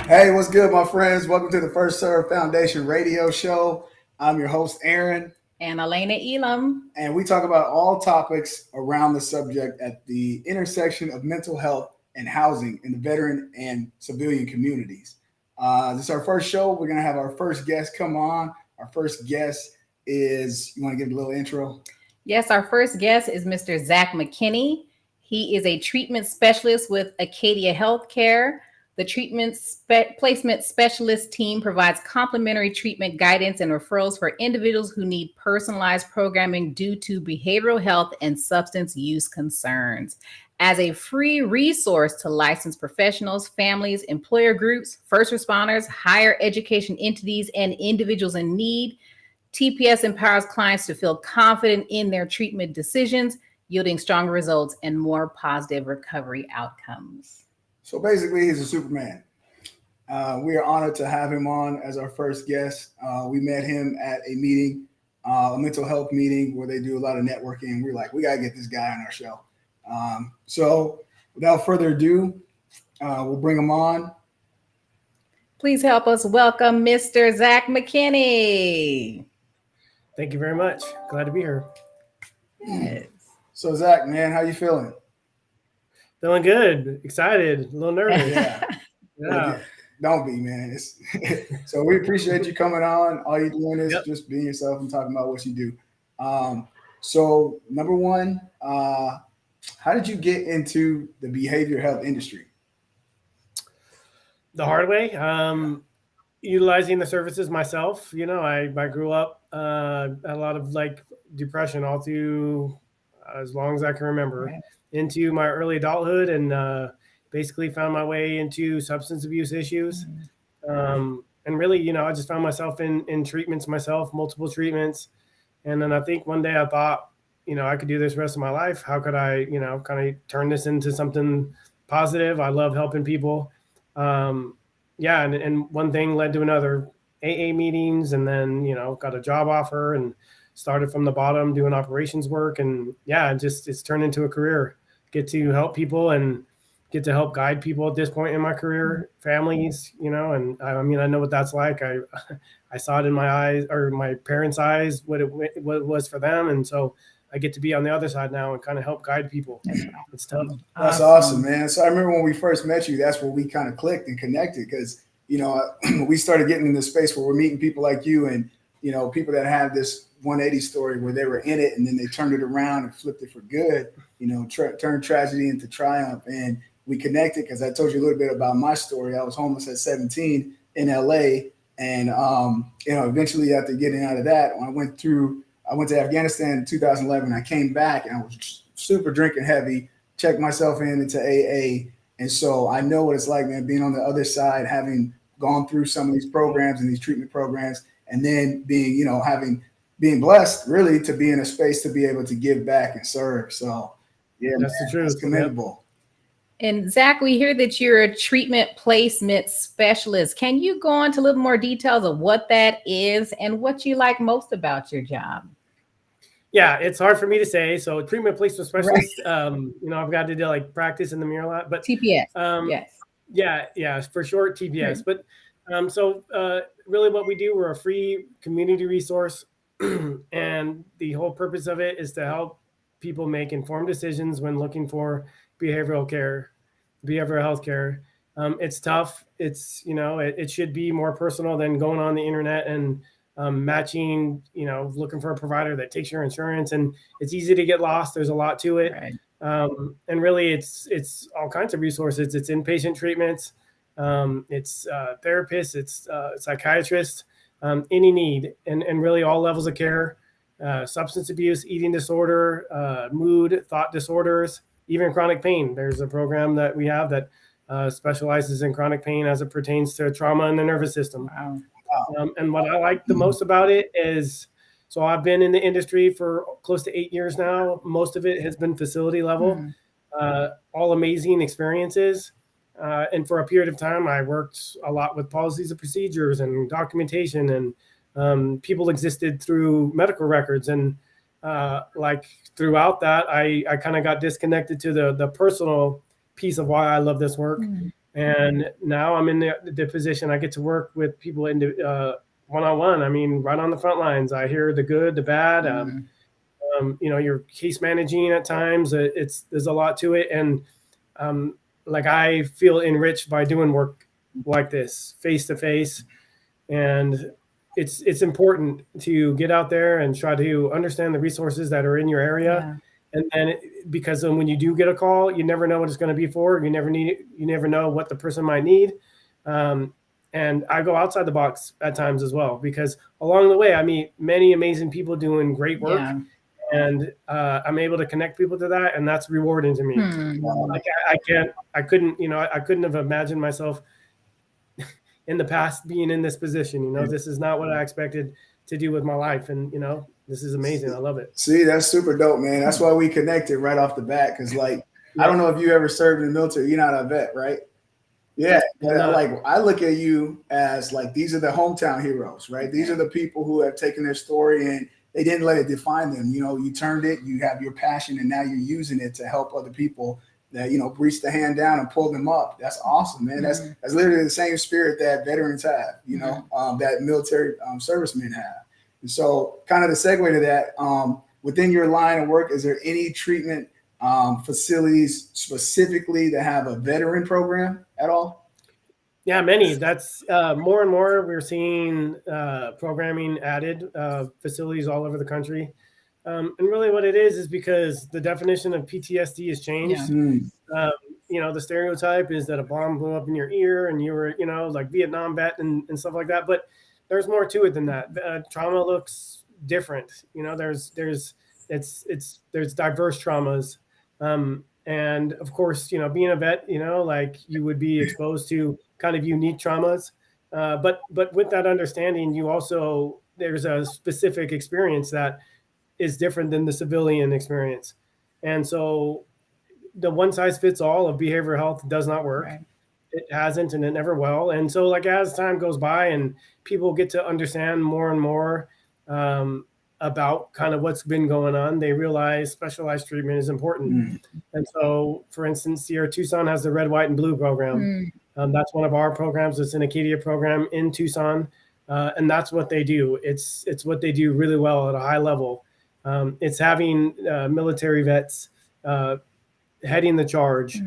Hey, what's good, my friends? Welcome to the First Serve Foundation radio show. I'm your host, Aaron, and Elena Elam. and we talk about all topics around the subject at the intersection of mental health and housing in the veteran and civilian communities. This is our first show. We're going to have our first guest come on. Our first guest is, you want to give a little intro? Yes, our first guest is Mr. Zacch McKinney. He is a treatment specialist with Acadia Healthcare. The treatment placement specialist team provides complimentary treatment guidance and referrals for individuals who need personalized programming due to behavioral health and substance use concerns. As a free resource to licensed professionals, families, employer groups, first responders, higher education entities, and individuals in need, TPS empowers clients to feel confident in their treatment decisions, yielding stronger results and more positive recovery outcomes. So basically, he's a Superman. We are honored to have him on as our first guest. We met him at a meeting, a mental health meeting where they do a lot of networking. We're like, we got to get this guy on our show. So without further ado, we'll bring him on. Please help us welcome Mr. Zacch McKinney. Thank you very much. Glad to be here. Yes. So Zacch, man, how you feeling? Feeling good, excited, a little nervous. Yeah. Don't be, man. So we appreciate you coming on. All you're doing is just being yourself and talking about what you do. So number one, how did you get into the behavioral health industry? The hard way, utilizing the services myself. You know, I grew up a lot of like depression all through as long as I can remember. Right. Into my early adulthood, and basically found my way into substance abuse issues. And really, you know, I just found myself in treatments myself, multiple treatments. And then I think one day I thought, you know, I could do this the rest of my life. How could I, you know, kind of turn this into something positive? I love helping people. And one thing led to another. AA meetings, and then, you know, got a job offer and started from the bottom doing operations work. And it's turned into a career. Get to help people and get to help guide people at this point in my career, families, you know, and I mean, I know what that's like. I saw it in my eyes, or my parents' eyes, what it was for them. And so I get to be on the other side now and kind of help guide people. It's tough. That's awesome, man. So I remember when we first met you, that's where we kind of clicked and connected, because, you know, we started getting in this space where we're meeting people like you and, you know, people that have this 180 story where they were in it and then they turned it around and flipped it for good, you know, turned tragedy into triumph. And we connected because I told you a little bit about my story. I was homeless at 17 in LA. And, you know, eventually after getting out of that, when I went to Afghanistan in 2011, I came back and I was super drinking heavy, checked myself into AA. And so I know what it's like, man, being on the other side, having gone through some of these programs and these treatment programs, and then being, you know, being blessed really to be in a space to be able to give back and serve. So yeah, that's the truth. It's commendable. And Zacch, we hear that you're a treatment placement specialist. Can you go into a little more details of what that is and what you like most about your job? Yeah, it's hard for me to say. So treatment placement specialist, right. You know, I've got to do like practice in the mirror a lot, but TPS. Yes. Yeah, for short, TPS. Mm-hmm. But really what we do, we're a free community resource. And the whole purpose of it is to help people make informed decisions when looking for behavioral health care. It's tough. It's, you know, it should be more personal than going on the internet and matching, you know, looking for a provider that takes your insurance, and it's easy to get lost. There's a lot to it. Right. And really it's all kinds of resources. It's inpatient treatments. It's therapists, it's psychiatrists, any need, and really all levels of care, substance abuse, eating disorder, mood, thought disorders, even chronic pain. There's a program that we have that specializes in chronic pain as it pertains to trauma in the nervous system. Wow. And what I like the most about it is, so I've been in the industry for close to 8 years now. Most of it has been facility level, all amazing experiences. And for a period of time, I worked a lot with policies and procedures and documentation, and people existed through medical records. And like throughout that, I kind of got disconnected to the personal piece of why I love this work. And now I'm in the position I get to work with people in one-on-one. I mean, right on the front lines. I hear the good, the bad. You're case managing at times. There's a lot to it, and like I feel enriched by doing work like this face to face. And it's important to get out there and try to understand the resources that are in your area. And then because when you do get a call, you never know what it's going to be for. You never know what the person might need. And I go outside the box at times as well, because along the way, I meet many amazing people doing great work. And I'm able to connect people to that. And that's rewarding to me. Like I couldn't have imagined myself in the past being in this position. This is not what I expected to do with my life. And, this is amazing. I love it. See, that's super dope, man. That's why we connected right off the bat. Cause like, I don't know if you ever served in the military. You're not a vet, right? Yeah. Like I look at you as like, these are the hometown heroes, right? These are the people who have taken their story and they didn't let it define them. You turned it, you have your passion, and now you're using it to help other people that, reach the hand down and pull them up. That's awesome, man. That's literally the same spirit that veterans have, that military servicemen have. And so kind of the segue to that, within your line of work, is there any treatment facilities specifically that have a veteran program at all? Yeah, many. That's more and more we're seeing programming added, facilities all over the country. And really what it is because the definition of PTSD has changed. The stereotype is that a bomb blew up in your ear and you were, like Vietnam vet and stuff like that. But there's more to it than that. Trauma looks different. There's diverse traumas. And of course, being a vet, like you would be exposed to kind of unique traumas. But with that understanding, there's a specific experience that is different than the civilian experience. And so the one size fits all of behavioral health does not work. Right. It hasn't, and it never will. And so like as time goes by and people get to understand more and more about kind of what's been going on, they realize specialized treatment is important. And so, for instance, Sierra Tucson has the Red, White, and Blue program. That's one of our programs. It's an Acadia program in Tucson. And that's what they do. It's what they do really well at a high level. It's having military vets heading the charge.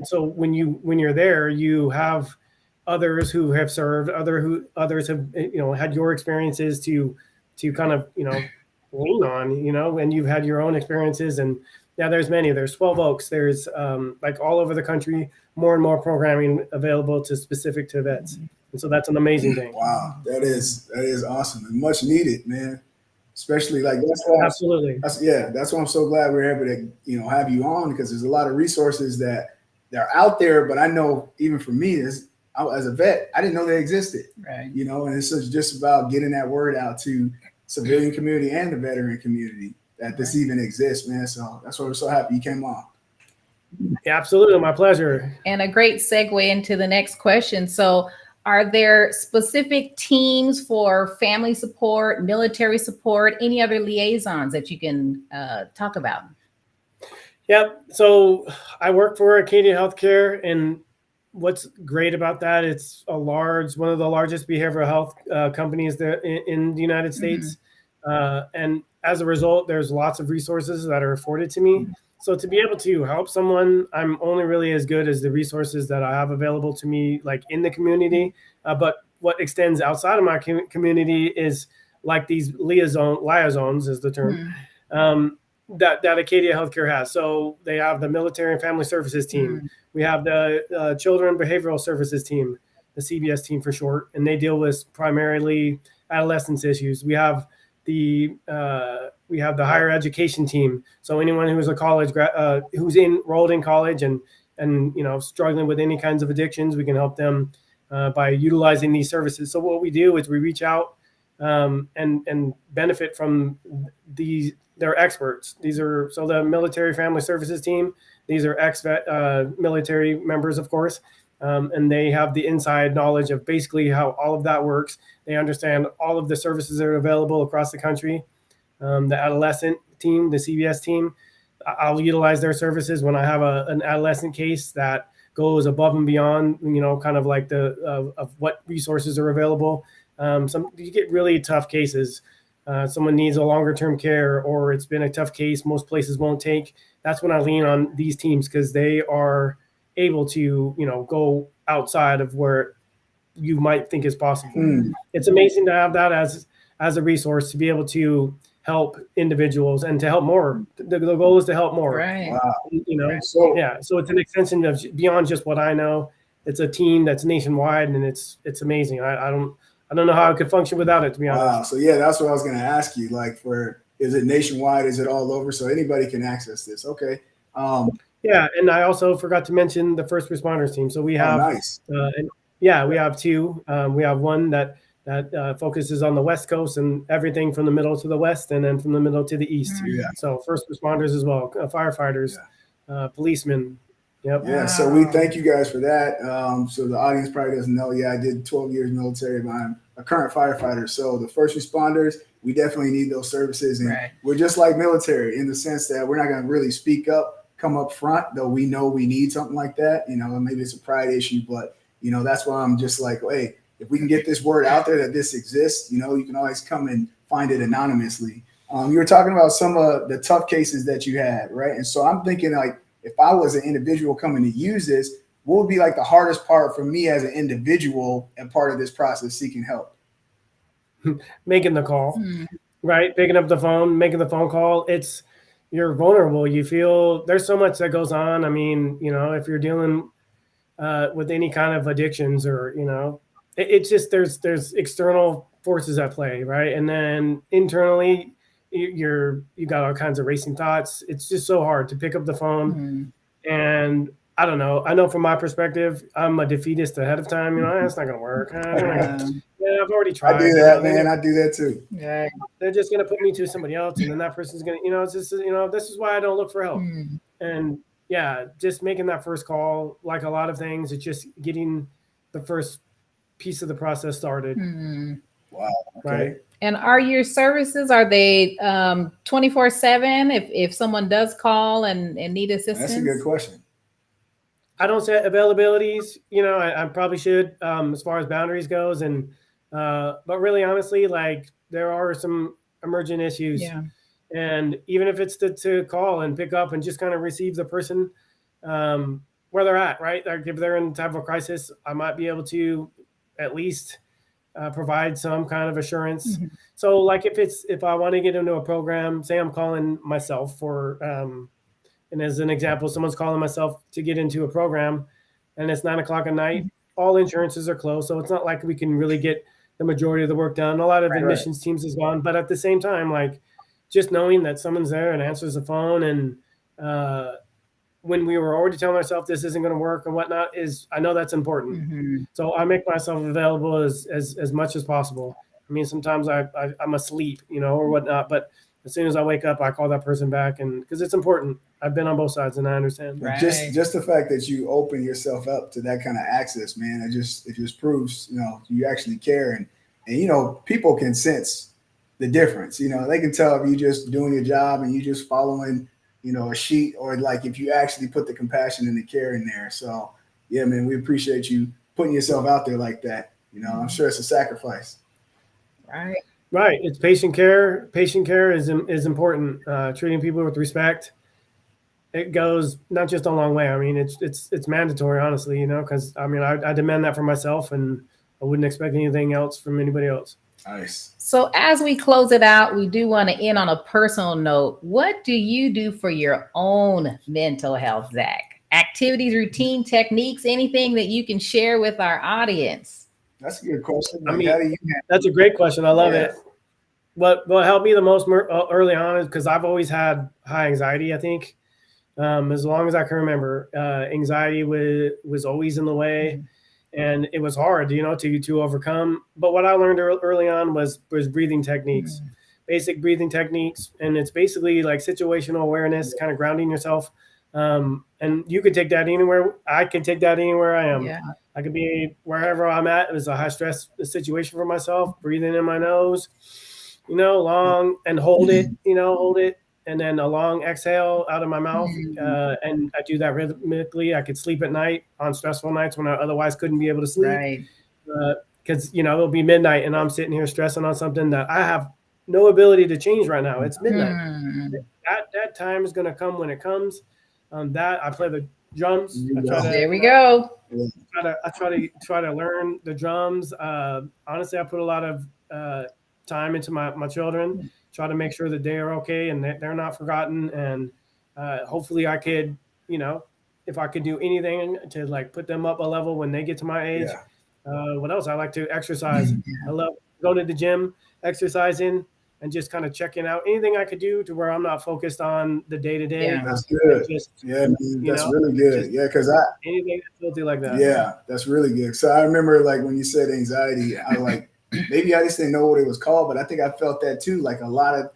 So when you're there, you have others who have served, others have had your experiences to kind of lean on, and you've had your own experiences. And there's 12 Oaks, there's like all over the country, more and more programming available specific to vets. And so that's an amazing thing. Wow, that is awesome and much needed, man. Especially like that's why that's why I'm so glad we're able to have you on, because there's a lot of resources that are out there. But I know even for me, as a vet, I didn't know they existed. Right. And it's just about getting that word out to civilian community and the veteran community that this even exists, man. So that's why we're so happy you came on. Yeah, absolutely, my pleasure. And a great segue into the next question. So, are there specific teams for family support, military support, any other liaisons that you can talk about? Yep. So I work for Acadia Healthcare, and what's great about that, it's one of the largest behavioral health companies there in the United States. And as a result, there's lots of resources that are afforded to me. So to be able to help someone, I'm only really as good as the resources that I have available to me, like in the community. But what extends outside of my community is like these liaisons is the term, that Acadia Healthcare has. So they have the Military and Family Services team. We have the Children Behavioral Services team, the CBS team for short, and they deal with primarily adolescence issues. We have the higher education team. So anyone who's a college who's enrolled in college and and struggling with any kinds of addictions, we can help them by utilizing these services. So what we do is we reach out and benefit from they're experts. So the military family services team, these are military members, of course, and they have the inside knowledge of basically how all of that works. They understand all of the services that are available across the country. The adolescent team, the CBS team, I'll utilize their services when I have an adolescent case that goes above and beyond, kind of like of what resources are available. You get really tough cases. Someone needs a longer term care, or it's been a tough case most places won't take. That's when I lean on these teams, because they are able to, go outside of where you might think is possible. It's amazing to have that as a resource to be able to help individuals and to help more. The goal is to help more. Right. Wow. So it's an extension of beyond just what I know. It's a team that's nationwide, and it's amazing. I don't know how I could function without it, to be honest. Wow. So yeah, that's what I was going to ask you. Like, is it nationwide? Is it all over? So anybody can access this. Okay. Yeah, and I also forgot to mention the first responders team. So we have, nice. we have two. We have one that focuses on the West Coast and everything from the middle to the west, and then from the middle to the east. Yeah. So first responders as well, firefighters, policemen. Yep. Yeah. So we thank you guys for that. So the audience probably doesn't know. Yeah, I did 12 years military, but I'm a current firefighter. So the first responders, we definitely need those services, and we're just like military in the sense that we're not going to really speak up, come up front, though we know we need something like that. Maybe it's a pride issue, but that's why I'm just like, hey, if we can get this word out there that this exists, you can always come and find it anonymously. You were talking about some of the tough cases that you had, right? And so I'm thinking, like, if I was an individual coming to use this, what would be like the hardest part for me as an individual and part of this process seeking help? Making the call, right? Picking up the phone, making the phone call. You're vulnerable. You feel there's so much that goes on. I mean, if you're dealing with any kind of addictions, or, it's just there's external forces at play, right? And then internally, you got all kinds of racing thoughts. It's just so hard to pick up the phone. And I don't know. I know from my perspective, I'm a defeatist ahead of time. That's not going to work. I've already tried. I do that, man. I do that too. Yeah. They're just going to put me to somebody else, and then that person's going to, it's just, this is why I don't look for help. And yeah, just making that first call, like a lot of things, it's just getting the first piece of the process started. Wow. Okay. Right. And are your services, are they 24/7 if someone does call and need assistance? That's a good question. I don't set availabilities, I probably should, as far as boundaries goes. But really, honestly, like, there are some emergent issues. Yeah. And even if it's to call and pick up and just kind of receive the person where they're at, right? Like, if they're in type of a crisis, I might be able to at least provide some kind of assurance. So, like, if I want to get into a program, say I'm calling myself for, and as an example, someone's calling myself to get into a program, and it's 9:00 at night, all insurances are closed. So it's not like we can really get the majority of the work done. A lot of admissions teams is gone, but at the same time, like, just knowing that someone's there and answers the phone, and when we were already telling ourselves this isn't going to work and whatnot, I know that's important. So I make myself available as much as possible. I mean, sometimes I'm asleep, or whatnot, but as soon as I wake up, I call that person back, and because it's important. I've been on both sides, and I understand. Right. Just the fact that you open yourself up to that kind of access, man, it just proves, you actually care, and people can sense the difference. They can tell if you just doing your job and you just following, a sheet, or like if you actually put the compassion and the care in there. So yeah, man, we appreciate you putting yourself out there like that. I'm sure it's a sacrifice. Right. It's patient care. Patient care is important. Treating people with respect. It goes not just a long way. I mean, it's mandatory, honestly, because I demand that for myself, and I wouldn't expect anything else from anybody else. Nice. So as we close it out, we do want to end on a personal note. What do you do for your own mental health, Zacch? Activities, routine, techniques, anything that you can share with our audience? That's a good question. That's a great question. I love it. What helped me the most early on is because I've always had high anxiety, I think. as long as I can remember. Anxiety was always in the way, and it was hard, to overcome. But what I learned early on was breathing techniques, basic breathing techniques, and it's basically like situational awareness, kind of grounding yourself. And you could take that anywhere. I can take that anywhere I am. Yeah. I could be wherever I'm at. It was a high stress situation for myself. Breathing in my nose, long, and hold it, and then a long exhale out of my mouth. And I do that rhythmically. I could sleep at night on stressful nights when I otherwise couldn't be able to sleep. Right. Because it'll be midnight and I'm sitting here stressing on something that I have no ability to change right now. It's midnight. That time is going to come when it comes. That I play the drums. There we go. I try to learn the drums. Honestly, I put a lot of time into my children. Try to make sure that they are okay and that they're not forgotten. And hopefully, I could, if I could do anything to like put them up a level when they get to my age. What else? I like to exercise. I love going to the gym, exercising, and just kind of checking out anything I could do to where I'm not focused on the day to day. That's good. That's really good. Because anything that's filthy like that. Yeah, that's really good. So I remember like when you said anxiety, I like maybe I just didn't know what it was called, but I think I felt that too. Like a lot of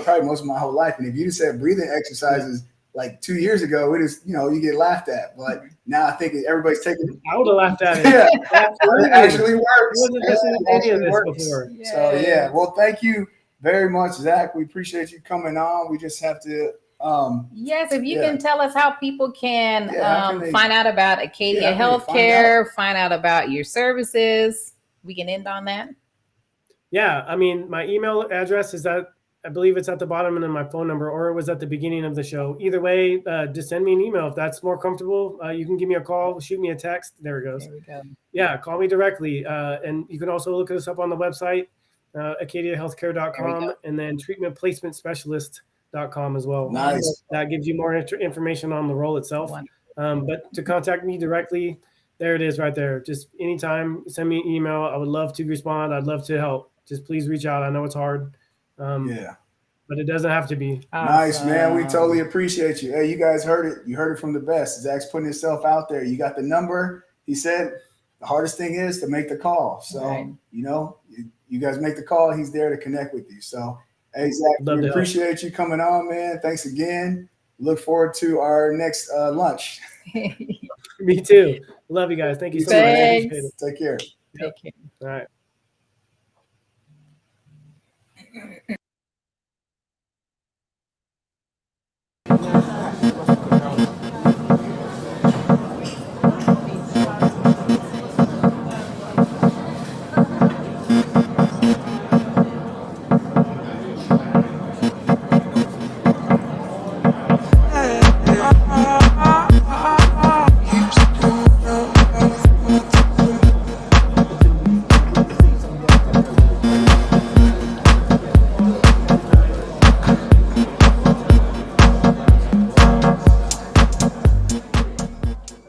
probably most of my whole life. And if you said breathing exercises like 2 years ago, it is you get laughed at. But now I think everybody's taking. I would have laughed at it. Yeah, it actually works. Wasn't listening to any of this before. So well, thank you very much, Zacch. We appreciate you coming on. We just have to. Yes, if you can tell us how people can find out about Acadia Healthcare, find out about your services, we can end on that. Yeah, I mean, my email address is that I believe it's at the bottom, and then my phone number, or it was at the beginning of the show. Either way, just send me an email if that's more comfortable. You can give me a call, shoot me a text. There it goes. There we go. Yeah, call me directly, and you can also look us up on the website, acadiahealthcare.com, and then treatmentplacementspecialist.com as well. Nice. That gives you more information on the role itself. But to contact me directly, there it is right there. Just anytime, send me an email. I would love to respond. I'd love to help. Just please reach out. I know it's hard. But it doesn't have to be. Nice, man. We totally appreciate you. Hey, you guys heard it. You heard it from the best. Zach's putting himself out there. You got the number. He said the hardest thing is to make the call. So, you guys make the call. He's there to connect with you. So, hey, Zacch, we appreciate you coming on, man. Thanks again. Look forward to our next lunch. Me too. Love you guys. Thank you so much. Take care. Take care. All right.